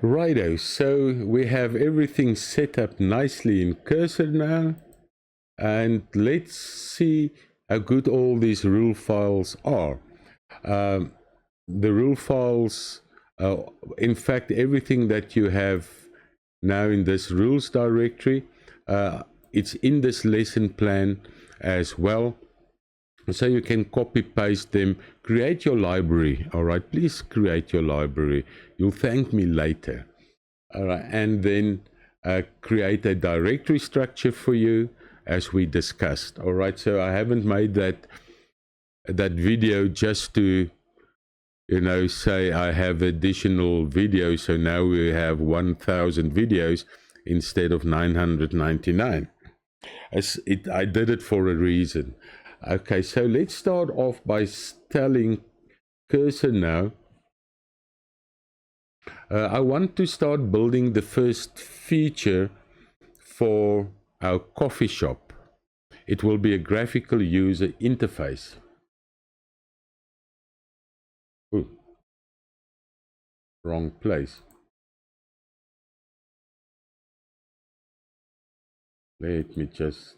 Righto, so we have everything set up nicely in Cursor now, and let's see how good all these rule files are. The rule files, in fact, everything that you have now in this rules directory, it's in this lesson plan as well. So you can copy paste them, create your library. All right, please create your library. You'll thank me later. All right, and then create a directory structure for you as we discussed. All right, so I haven't made that video just to, you know, say I have additional videos, so now we have 1,000 videos instead of 999. I did it for a reason. Okay, so let's start off by telling Cursor now. I want to start building the first feature for our coffee shop. It will be a graphical user interface. Ooh, wrong place. Let me just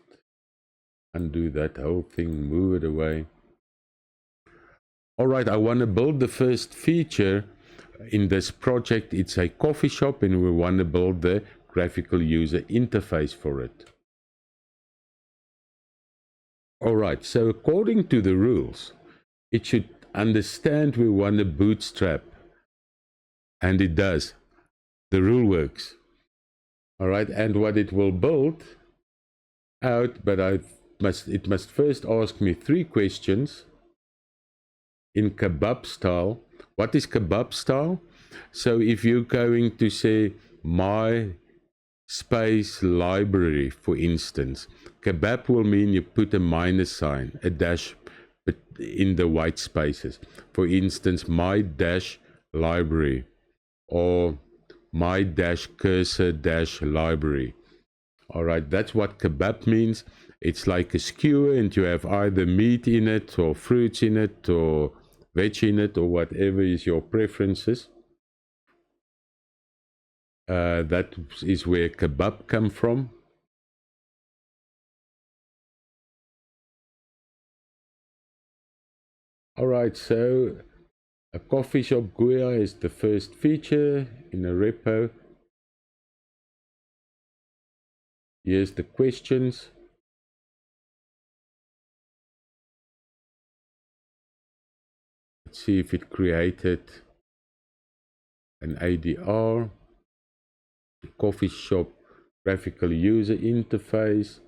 undo that whole thing, move it away. All right, I want to build the first feature in this project. It's a coffee shop, and we want to build the graphical user interface for it. All right, so according to the rules, it should understand we want to bootstrap, and it does. The rule works. All right, and what it will build out, but it must first ask me 3 questions in kebab style. What is kebab style? So if you're going to say my space library, for instance, kebab will mean you put a minus sign, a dash in the white spaces. For instance, my dash library or my dash cursor dash library. All right, that's what kebab means. It's like a skewer, and you have either meat in it or fruits in it or veg in it or whatever is your preferences. That is where kebab come from. All right, so a coffee shop GUI is the first feature in a repo. Here's the questions. Let's see if it created an ADR. Coffee shop graphical user interface.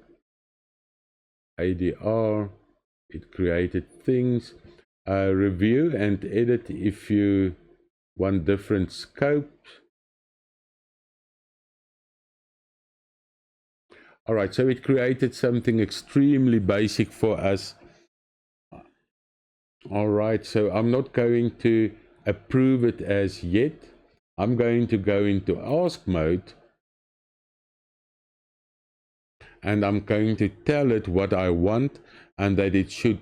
ADR. It created things. Review and edit if you want different scopes. All right, so it created something extremely basic for us. All right, so I'm not going to approve it as yet. I'm going to go into ask mode, and I'm going to tell it what I want and that it should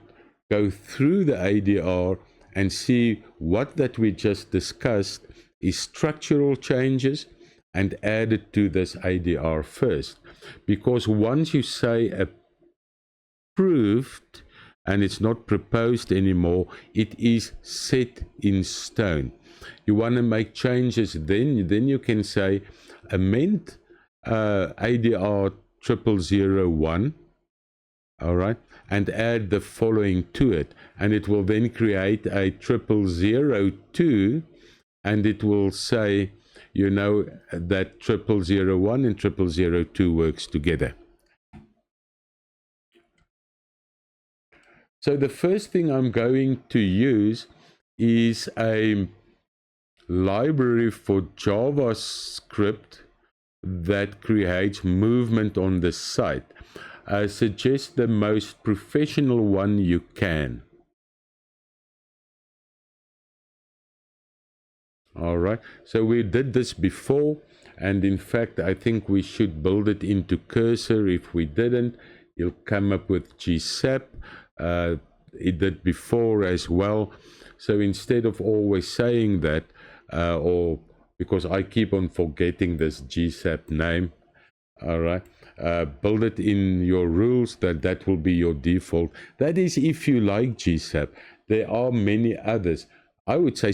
go through the ADR and see what that we just discussed is structural changes and add it to this ADR first. Because once you say approved and it's not proposed anymore, it is set in stone. You want to make changes, then you can say amend ADR 0001, all right, and add the following to it, and it will then create a 0002, and it will say, you know, that 0001 and 0002 works together. So the first thing I'm going to use is a library for JavaScript that creates movement on the site. I suggest the most professional one you can. All right, so we did this before, and in fact I think we should build it into Cursor. If we didn't, you'll come up with GSAP. It did before as well. So instead of always saying that or because I keep on forgetting this GSAP name. All right. Build it in your rules, that will be your default. That is if you like GSAP. There are many others. I would say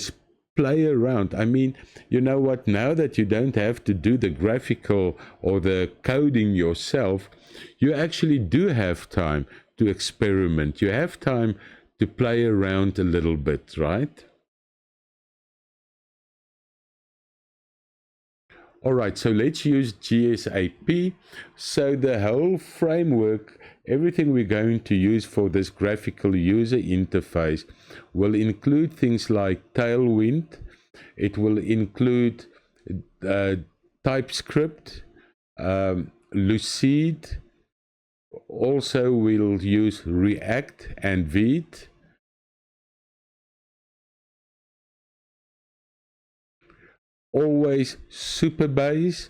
play around. I mean, you know what? Now that you don't have to do the graphical or the coding yourself, you actually do have time to experiment. You have time to play around a little bit, right? All right, so let's use GSAP. So the whole framework, everything we're going to use for this graphical user interface will include things like Tailwind. It will include TypeScript, Lucid. Also, we'll use React and Vite. Always Superbase,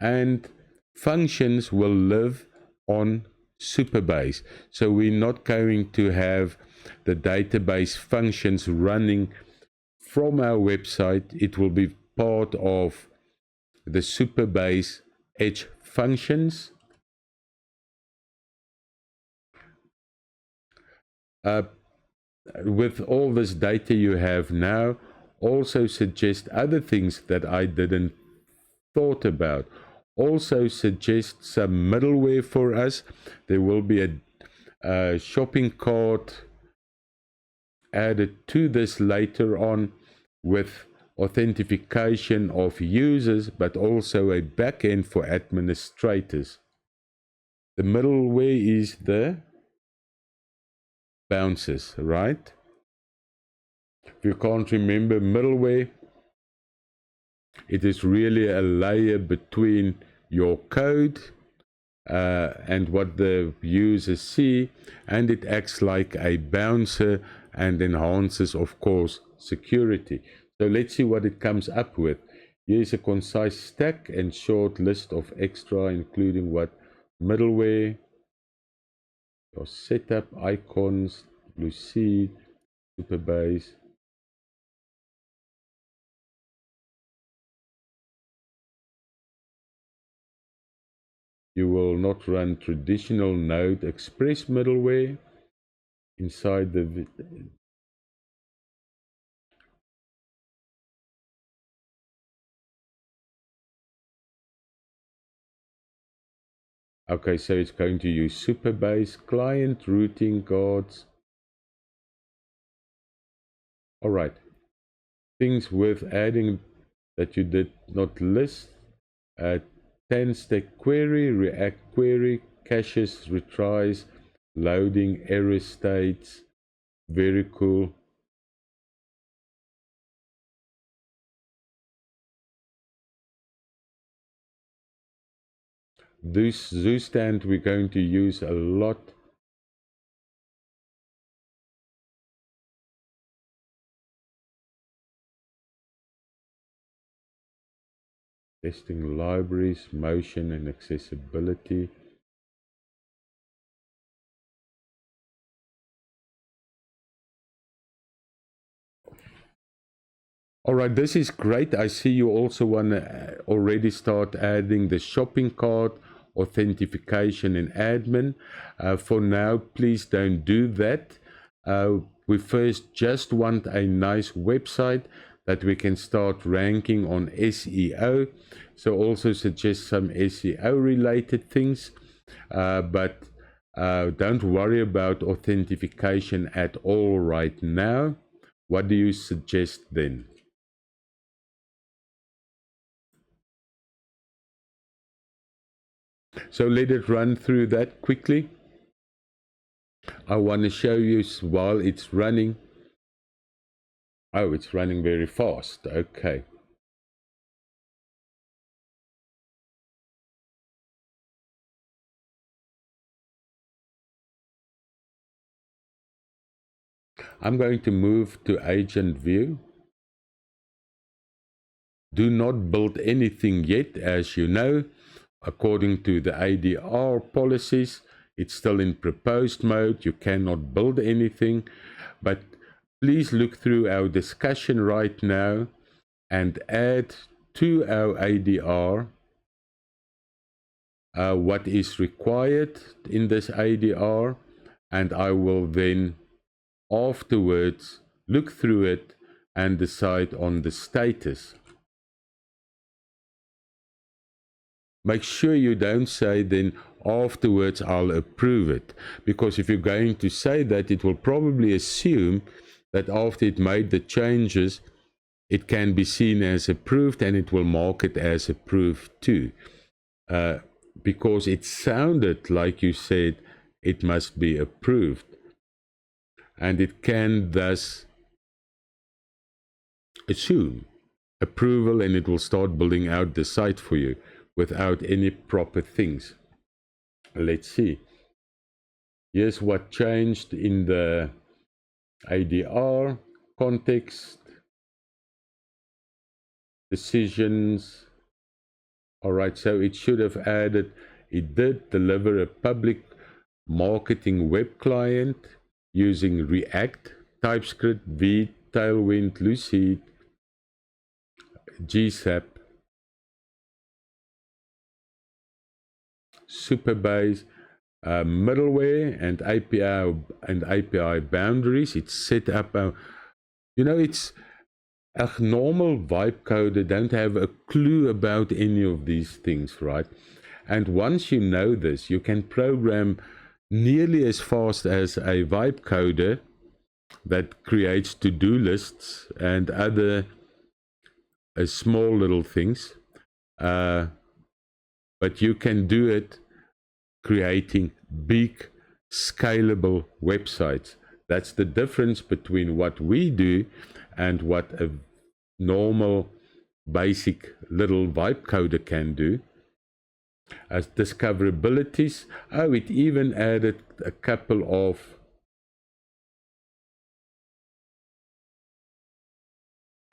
and functions will live on Superbase. So we're not going to have the database functions running from our website. It will be part of the Superbase Edge functions. With all this data you have now, also suggest other things that I didn't thought about. Also suggest some middleware for us. There will be a shopping cart added to this later on with authentication of users, but also a backend for administrators. The middleware is the bounces, right? If you can't remember middleware, it is really a layer between your code and what the users see, and it acts like a bouncer and enhances, of course, security. So let's see what it comes up with. Here's a concise stack and short list of extra, including what middleware, your setup, icons, Lucid, Superbase. You will not run traditional Node Express middleware inside the okay, so it's going to use Superbase, client, routing guards. All right. Things worth adding that you did not list. 10-stack query, React query, caches, retries, loading, error states. Very cool. This ZooStand we're going to use a lot. Testing libraries, motion and accessibility. All right, this is great. I see you also want to already start adding the shopping cart, authentication and admin. For now, please don't do that. We first just want a nice website that we can start ranking on SEO. So also suggest some SEO related things, but don't worry about authentication at all right now. What do you suggest then? So let it run through that quickly. I want to show you while it's running. Oh, it's running very fast. Okay. I'm going to move to agent view. Do not build anything yet, as you know. According to the ADR policies, it's still in proposed mode. You cannot build anything, but please look through our discussion right now and add to our ADR what is required in this ADR, and I will then afterwards look through it and decide on the status. Make sure you don't say then afterwards I'll approve it, because if you're going to say that, it will probably assume that after it made the changes it can be seen as approved, and it will mark it as approved too, because it sounded like you said it must be approved, and it can thus assume approval, and it will start building out the site for you without any proper things. Let's see. Here's what changed in the ADR context. Decisions. All right, so it should have added, it did deliver a public marketing web client using React, TypeScript, Vue, Tailwind, Lucid, GSAP, Superbase, middleware and API boundaries. It's set up. It's a normal vibe coder don't have a clue about any of these things, right? And once you know this, you can program nearly as fast as a vibe coder that creates to-do lists and other small little things. But you can do it creating big, scalable websites. That's the difference between what we do and what a normal, basic little vibe coder can do. As discoverabilities, it even added a couple of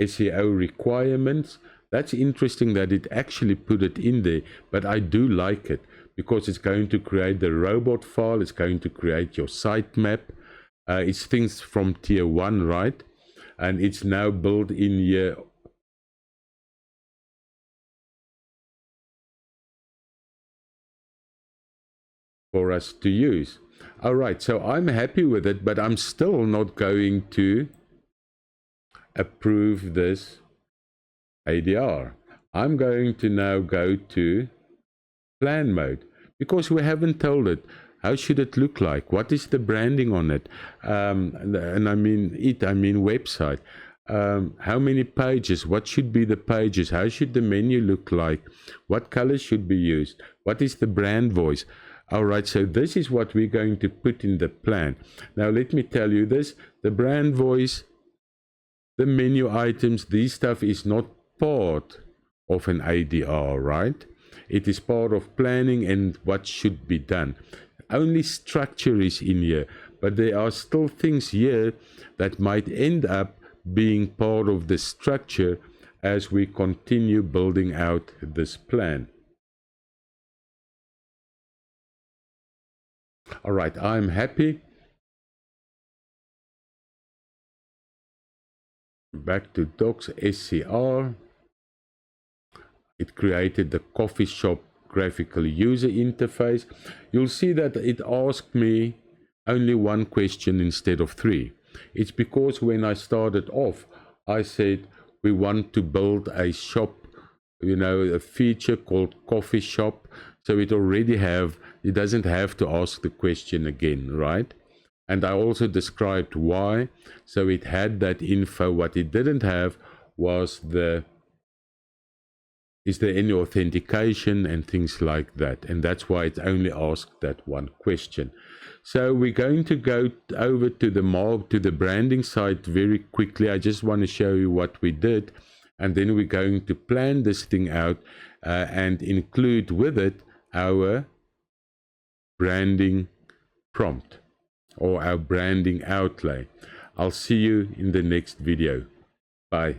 SEO requirements. That's interesting that it actually put it in there, but I do like it because it's going to create the robot file, it's going to create your sitemap. It's things from tier 1, right? And it's now built in here for us to use. All right, so I'm happy with it, but I'm still not going to approve this ADR. I'm going to now go to plan mode because we haven't told it. How should it look like? What is the branding on it? And I mean website. How many pages? What should be the pages? How should the menu look like? What colors should be used? What is the brand voice? All right, so this is what we're going to put in the plan. Now, let me tell you this. The brand voice, the menu items, this stuff is not part of an ADR, right? It is part of planning and what should be done. Only structure is in here, but there are still things here that might end up being part of the structure as we continue building out this plan. All right, I'm happy. Back to docs, SCR. It created the coffee shop graphical user interface. You'll see that it asked me only one question instead of 3. It's because when I started off, I said we want to build a shop, a feature called coffee shop. So it doesn't have to ask the question again, right? And I also described why. So it had that info. What it didn't have was is there any authentication and things like that. And that's why it only asked that one question. So we're going to go over to the branding side very quickly. I just want to show you what we did. And then we're going to plan this thing out and include with it our branding prompt or our branding outlay. I'll see you in the next video. Bye.